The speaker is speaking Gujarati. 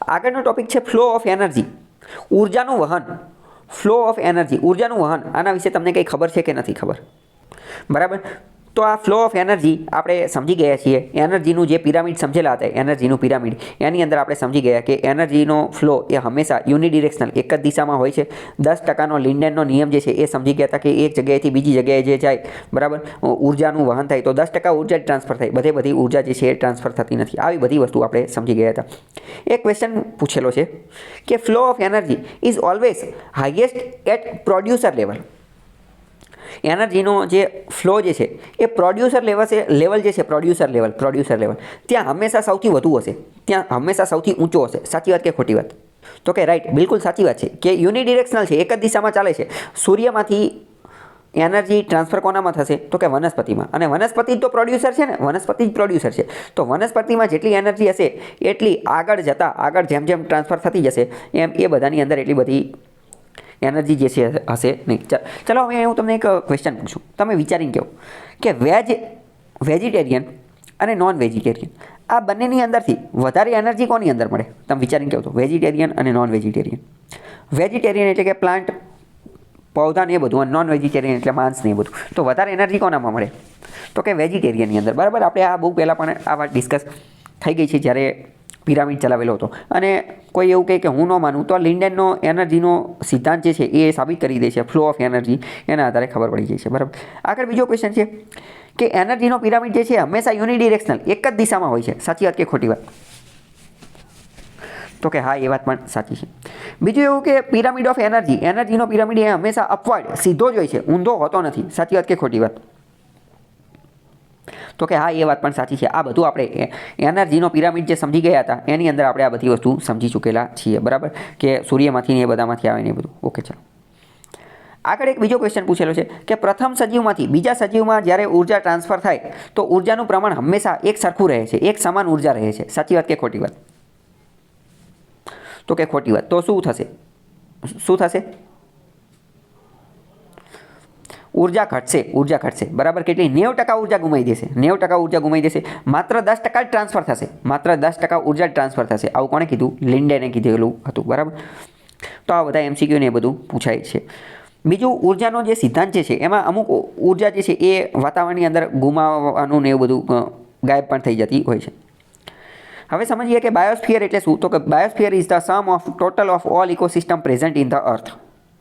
આગળનો ટોપિક છે ફ્લો ઓફ એનર્જી, ઉર્જાનું વહન. ફ્લો ઓફ એનર્જી, ઉર્જાનું વહન. આના વિશે તમને કંઈ ખબર છે કે નથી ખબર? બરાબર. તો આ ફ્લો ઓફ એનર્જી આપણે સમજી ગયા છીએ. એનર્જીનું જે પિરામિડ સમજેલા હતા, એનર્જીનું પિરામિડ, એની અંદર આપણે સમજી ગયા કે એનર્જીનો ફ્લો એ હંમેશા યુનિડિરેક્શનલ, એક જ દિશામાં હોય છે. 10%નો લિન્ડેનનો નિયમ જે છે એ સમજી ગયા હતા કે એક જગ્યાએથી બીજી જગ્યાએ જે જાય, બરાબર, ઉર્જાનું વહન થાય તો 10% ઉર્જા જ ટ્રાન્સફર થાય, બધી ઉર્જા જે છે એ ટ્રાન્સફર થતી નથી. આવી બધી વસ્તુ આપણે સમજી ગયા હતા. એક ક્વેશ્ચન પૂછેલો છે કે flow of energy is always highest at producer level. એનર્જીનો જે ફ્લો જે છે એ પ્રોડ્યુસર લેવલ જે છે, પ્રોડ્યુસર લેવલ ત્યાં હંમેશા સૌથી વધુ હશે, ત્યાં હંમેશા સૌથી ઊંચો હશે. સાચી વાત કે ખોટી વાત? તો કે રાઈટ, બિલકુલ સાચી વાત છે કે યુનિડિરેક્શનલ છે, એક જ દિશામાં ચાલે છે. સૂર્યમાંથી એનર્જી ટ્રાન્સફર કોનામાં થશે? તો કે વનસ્પતિમાં. અને વનસ્પતિ જ તો પ્રોડ્યુસર છે ને, વનસ્પતિ જ પ્રોડ્યુસર છે. તો વનસ્પતિમાં જેટલી એનર્જી હશે એટલી આગળ જેમ જેમ ટ્રાન્સફર થતી જશે એમ એ બધાની અંદર એટલી બધી એનર્જી જે છે હશે નહીં. ચલો હવે હું તમને એક ક્વેશ્ચન પૂછું, તમે વિચારીને કહો કે વેજીટેરિયન અને નોન વેજીટેરિયન આ બંનેની અંદરથી વધારે એનર્જી કોની અંદર મળે? તમે વિચારીને કહો તો વેજીટેરિયન અને નોન વેજીટેરિયન. વેજીટેરિયન એટલે કે પ્લાન્ટ, પૌધા ને એ બધું, અને નોન વેજીટેરિયન એટલે માંસ ને એ બધું. તો વધારે એનર્જી કોનામાં મળે? તો કે વેજીટેરિયનની અંદર. બરાબર. આપણે આ બહુ પહેલાં પણ આ વાત ડિસ્કસ થઈ ગઈ છે જ્યારે પિરામિડ ચલાવેલો હતો. અને કોઈ એવું કહે કે હું ન માનું તો લિન્ડેનનો એનર્જીનો સિદ્ધાંત જે છે એ સાબિત કરી દે છે. ફ્લો ઓફ એનર્જી એના આધારે ખબર પડી જાય છે. બરાબર. આગળ બીજો ક્વેશ્ચન છે કે એનર્જીનો પિરામિડ જે છે હંમેશા યુનિડિરેક્શનલ, એક જ દિશામાં હોય છે. સાચી વાત કે ખોટી વાત? તો કે હા, એ વાત પણ સાચી છે. બીજું એવું કે પિરામિડ ઓફ એનર્જીનો પિરામિડ એ હંમેશા અપવર્ડ, સીધો જ હોય છે, ઊંધો હોતો નથી. સાચી વાત કે ખોટી વાત? તો કે હા, એ વાત પણ સાચી છે. આ બધું આપણે એનર્જીનો પિરામિડ જે સમજી ગયા હતા એની અંદર આપણે આ બધી વસ્તુ સમજી ચૂકેલા છીએ. બરાબર. કે સૂર્યમાંથી ને એ બધામાંથી આવે ને એ બધું. ઓકે, ચાલો આગળ એક બીજો ક્વેશ્ચન પૂછેલો છે કે પ્રથમ સજીવમાંથી બીજા સજીવમાં જ્યારે ઉર્જા ટ્રાન્સફર થાય તો ઉર્જાનું પ્રમાણ હંમેશા એક સરખું રહે છે, એક સમાન ઉર્જા રહે છે. સાચી વાત કે ખોટી વાત? તો કે ખોટી વાત. તો શું થશે? ઉર્જા ઘટશે. બરાબર. કેટલી? 90% ઉર્જા ગુમાવી દેશે. 90% ઉર્જા ગુમાવી દેશે. માત્ર 10% જ ટ્રાન્સફર થશે. માત્ર 10% ઉર્જા ટ્રાન્સફર થશે. આવું કોણે કીધું? લિન્ડેને કીધેલું હતું. બરાબર. તો આ બધા MCQ ને એ બધું પૂછાય છે. બીજું, ઉર્જાનો જે સિદ્ધાંત જે છે એમાં અમુક ઉર્જા જે છે એ વાતાવરણની અંદર ગુમાવવાનું ને એવું બધું ગાયબ પણ થઈ જતી હોય છે. હવે સમજીએ કે બાયોસ્ફિયર એટલે શું? તો કે biosphere is the sum of total of all ecosystem present in the earth.